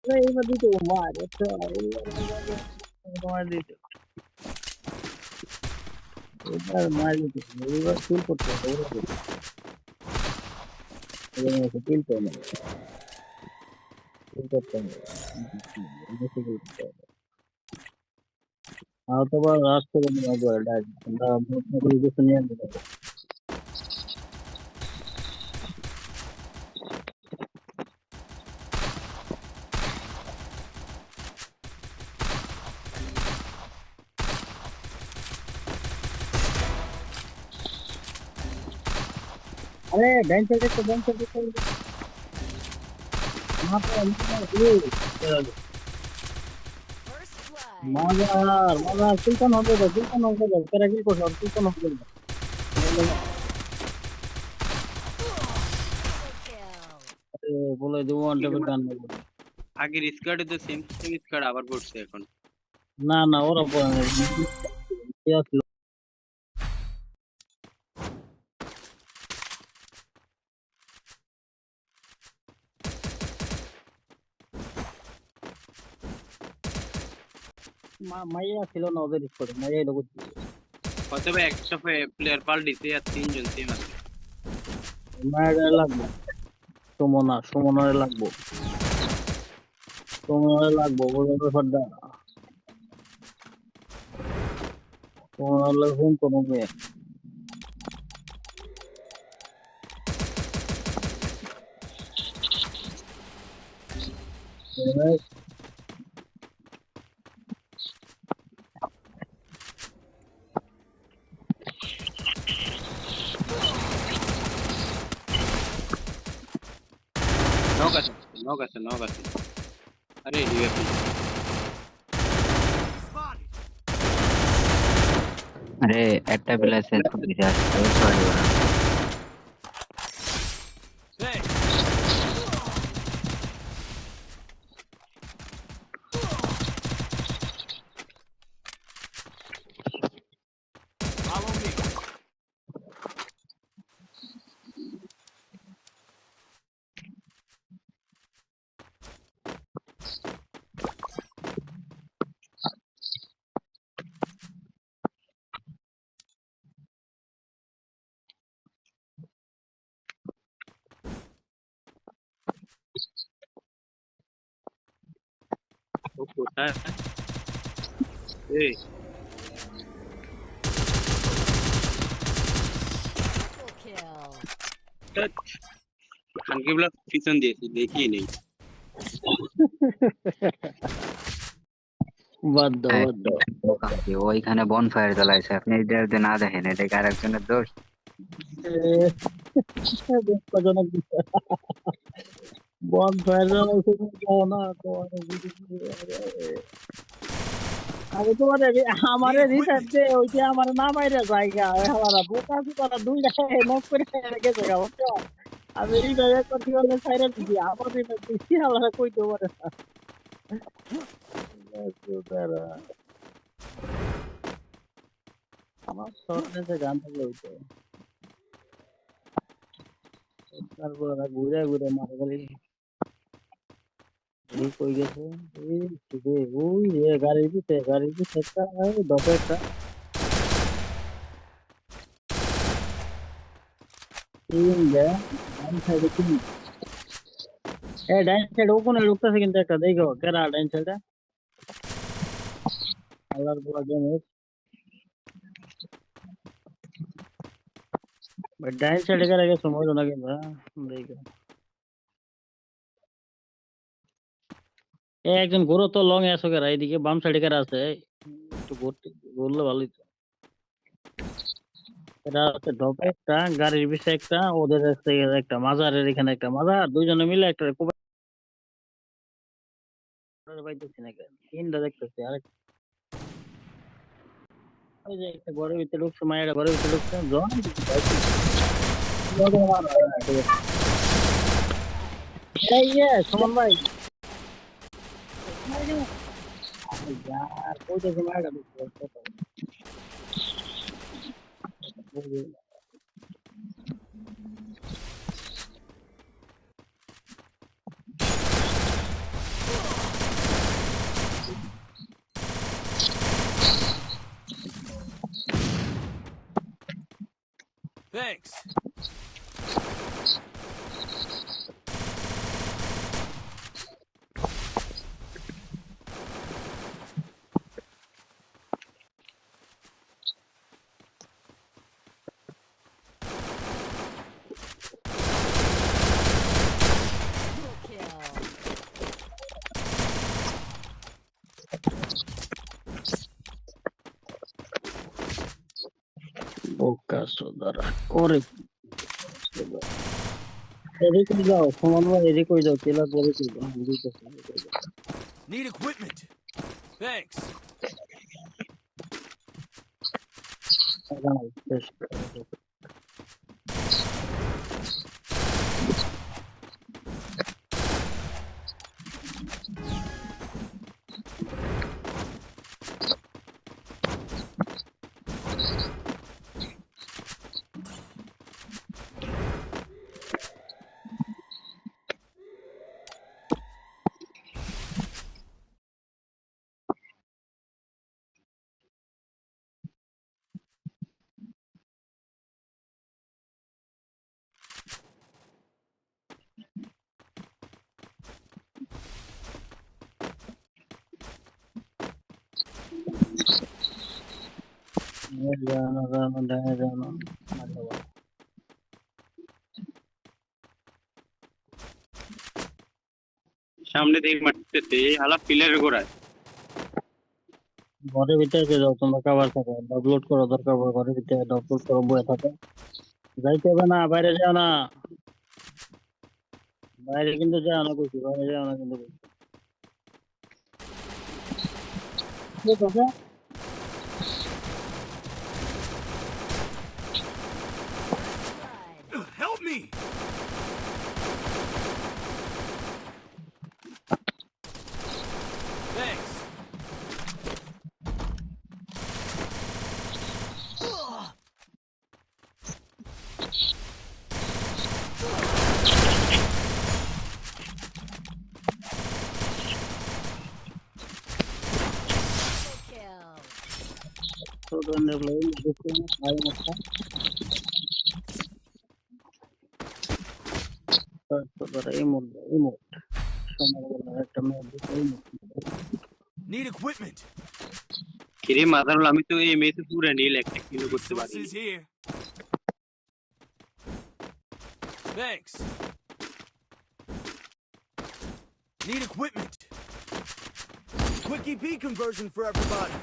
এইবার দিতে মার তোমার দিতে এবার মার দিতে এবার কিল করতে হবে ওরা কিল করতে হবে কিল করতে হবে বেশি কিল করতে হবে অথবা রাশ করে নেওয়া যায় ডাইরেক্ট আমরা মোটামুটি কিছু নিয়ে নেবো আরে ডাইন সাইডে তো ডাইন সাইডে তো মাথা First blood. মজার কিলকন হবে তো কিলকন হবে তো তেরা কিল করছ কিলকন হবে তো Double kill. আরে বলে দেবো ওয়ান টেপের গান নেবো আগের স্কোয়াডে তো সেম সেম স্কোয়াড আবার পড়ছে এখন। না না ওরা পড়ে না মাইয়া ছিল না ওদের স্কোয়াডে মাইয়া লোক হয়তো বা একটা প্লেয়ার পাল্টিছে আর তিনজন সেম আছে। মায়ের লাগবো সুমনারে লাগবো বোঝার ব্যাপারটা সুমনার লাগবে কোনো মেয়ে নক আছে। আরে ডিএপি अरे একটা প্লেয়ার শেষ করে দিতে আসছে সরি বড় ও কোথায়? এই Triple kill. খানকিবলা পিছন দিয়েছি দেখি নেই। বাদ দাও ওখানে ওইখানে বনফায়ার জ্বালাইছে আপনি এটা যদি না দেখেন এটা কি আরেকজনের দোষ দুঃখজনক বন ফায়ার না তোমার আমি তোমার আমারে রিসার্চ দে ওই যে আমার নাম আইরা জায়গা হালারা বোকা সুতারা দুইটা নক করে গেছে গা বুঝছো আমি এই জায়গা করতে পারলে সাইরা দিছি আমার রিসার্চ দিছি হালারা কইতে পারে না সুতারা আমার শর্টে যে গান থাকলে হইতো তারপর ঘুরে ঘুরে মারে গেলি এই কই গেছে এই যে ওই যে গাড়ির পিছে একটা দপে একটা তিন দে ডান সাইডে তিন ডান সাইড ওখানে ঢুকতেছে কিন্তু একটা দেখো কেরা ডান সাইডে আল্লাহর পুরা গেমের ডান সাইডে কেরা গেছে মজা না কিন্তু দেখো একজন ঘুরো তো লং এ আসো কেরা এইদিকে বাম সাইডে কেরা আছে একটু ঘুরলে ভালোই তো এরা আছে ঢোকে একটা গাড়ির পিছে একটা ওদের আছে একটা মাজারের এখানে একটা মাজার দুইজনে মিলে একটা পাইতেছি না তিনটা দেখতেছি আর ওই যে একটা ঘরের ভিতরে ঢুকছে মায়েরা ঘরের ভিতরে ঢুকছে জন সুমন ভাই यार कोई तो मारेगा Thanks. Triple kill. বোকা সোদারা করে এদিকে যাও সমান ভাই এদিকে যাও তেলার পরে যাও দিতেছে Need equipment. Thanks. জানো জানো জানো জানো সামনে থেকে মারতেছে এই হালা পিলারের গোড়ায়। ঘরের ভিতরে যাও তোমরা কাবার থাকো ডাউনলোড করো দরকার পড়ে ঘরের ভিতরে ডাউনলোড করো বয়ে থাকো যাইতে হবে না বাইরে যাও না বাইরে কিন্তু যাও না কিছু বাইরে যাও না কিন্তু ঠিক আছে Blood. Help me. Thanks. Triple kill. তো দন্ডে প্লেয়ার দেখতে ভাই মত তো ধরে এই মোড সময় একটা মোড এই মোড Need equipment. কিরে মাদারুল, আমি তো এই মেয়েতে পুরো নীল একটা কিলো করতে পারি। Resources here. Thanks. Need equipment. Quick EP conversion for everybody.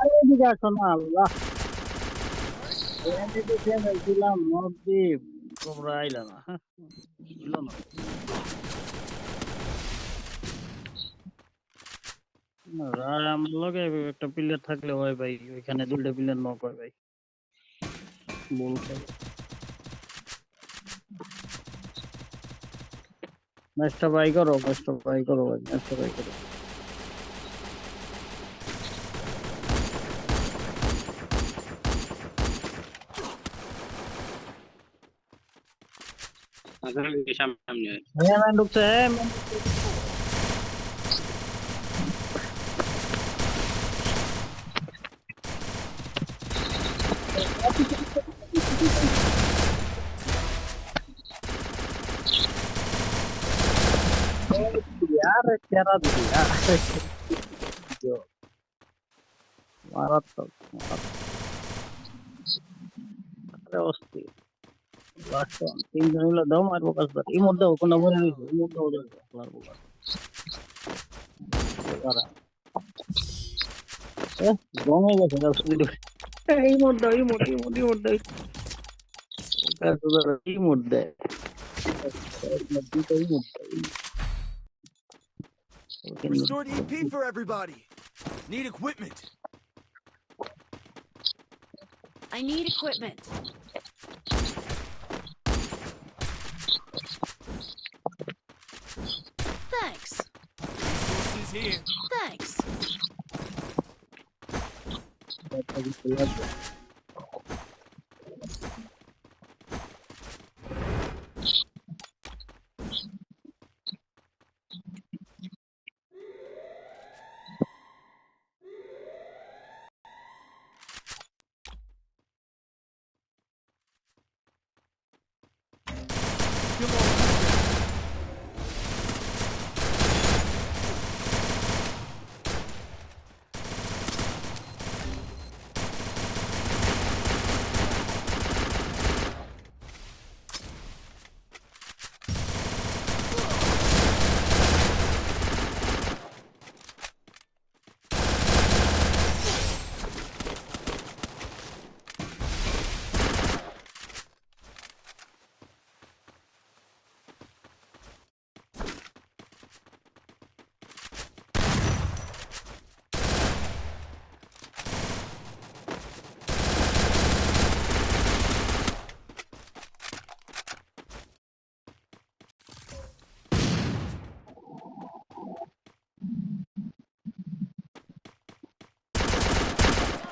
আরে এদিকে আসো না আল্লাহ এদিকে কেন ছিলাম নদীপ তোমরা আইলা না ছিল না আর আমার লগে একটা প্লেয়ার থাকলে হয় ভাই ওইখানে দুইটা প্লেয়ার নক হয় ভাই বল ম্যাচটা বাই করো ভাই ম্যাচটা বাই করো মাদারুল সামনে হ্যাঁ ম্যান ঢুকছে হ্যাঁ ম্যান यार क्या दिया जो मारात्मक अरे অস্থির লাস্ট তিনজন মিলে দাও মারবো কাজ এই মধ্যে কোনো বলে দিয়েছে এই মধ্যে ওদের মারবো রং হয়ে গেছে এই মধ্যে Restored EP for everybody. Need equipment. I need equipment. Thanks. Resources here. Thanks. একটা কিছু লাগবে। Come on.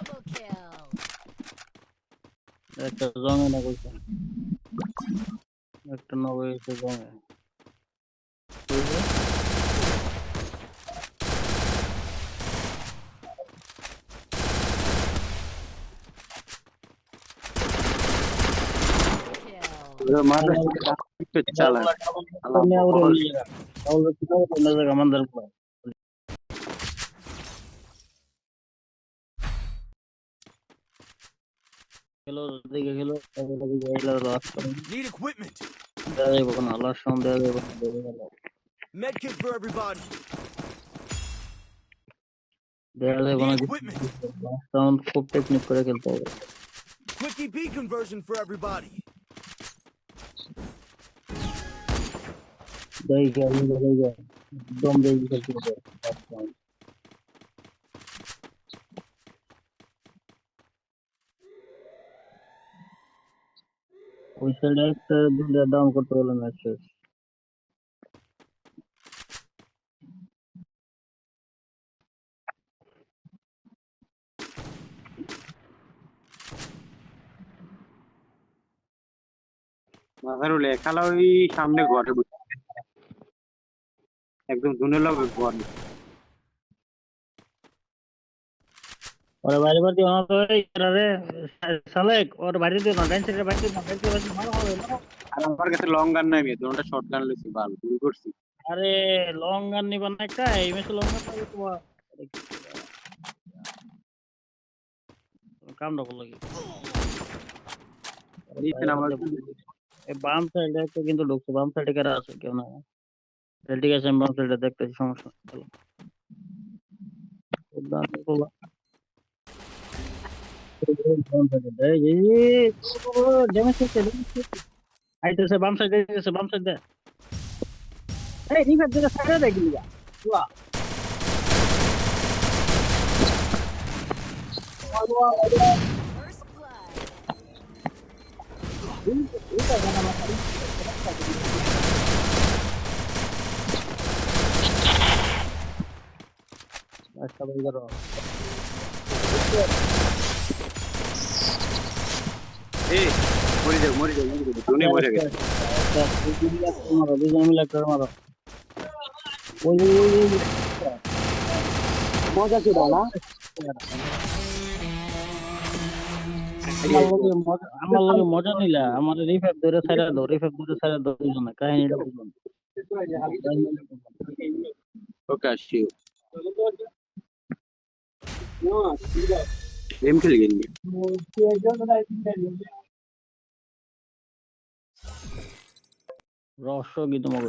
Double kill. একটা জমে না কইছে। একটা নবে এসে জমে। Kill. মাথা একটু চালা Kami udah lihat. Kalau kita udah ada mandal ko. Hello, দেখে hello, hello last time. Need equipment. দেয়া যাবে না, last time দেয়া যাবে না, দেয়া যাবে না। Medkit for everybody. দেয়া যাবে না, Need equipment. last time খুব টেকনিক করে খেলতে হবে। Quick EP conversion for everybody. দেখে, একদম দেখে খেলতে হবে last time। ওই সাইডে একটা দুইটা ডাউন করতে বলে না শেষ। মাথারুল একালা ওই সামনে ঘরে বসে একদম ধুনে লগে ঘর ওরে বাইরে বাড়ি আমার তো রে সালেক ওর বাড়ি দিও না, ডাইন সাইডে বাড়ি দিও না, বাড়ি মারা হবে না। আর আমার কাছে লং গান নাই মেয়ে দুটো শর্ট গান লইছি ভালো ভুল করছি আরে লং গান নিবা না একটা এই মেসে লং গান নিবা তোমার কাম না করলো কি দিছেন আমার এই বাম সাইডে একটা কিন্তু ঢুকছে, বাম সাইডে কারা আছে কেউ না। ঠিক আছে, আমি বাম সাইডে দেখতেছি, সমস্যা নেই, চলো। বাম সাইডে ড্যামেজ করছে, আইতেছে বাম সাইডে, বাম সাইডে এই রিভার দিকে সাইডে দেখলি বাহ First blood. এটা জানা না আচ্ছা ভাই ধরো এই মরে যাও দুনে মরে গেছে মারো দুজন মিলে একটা মারো ওই মজা ছিল না আমার লগে মজা নিলা আমার রিফাইভ ধরে ছাইরা দাও, রিফাইভ ধরে ছাইরা দাও দুজনে কাহিনীটা বুঝুন। ওকে আসছি গেম খেলে গেলি রহস্য কি তোমাকে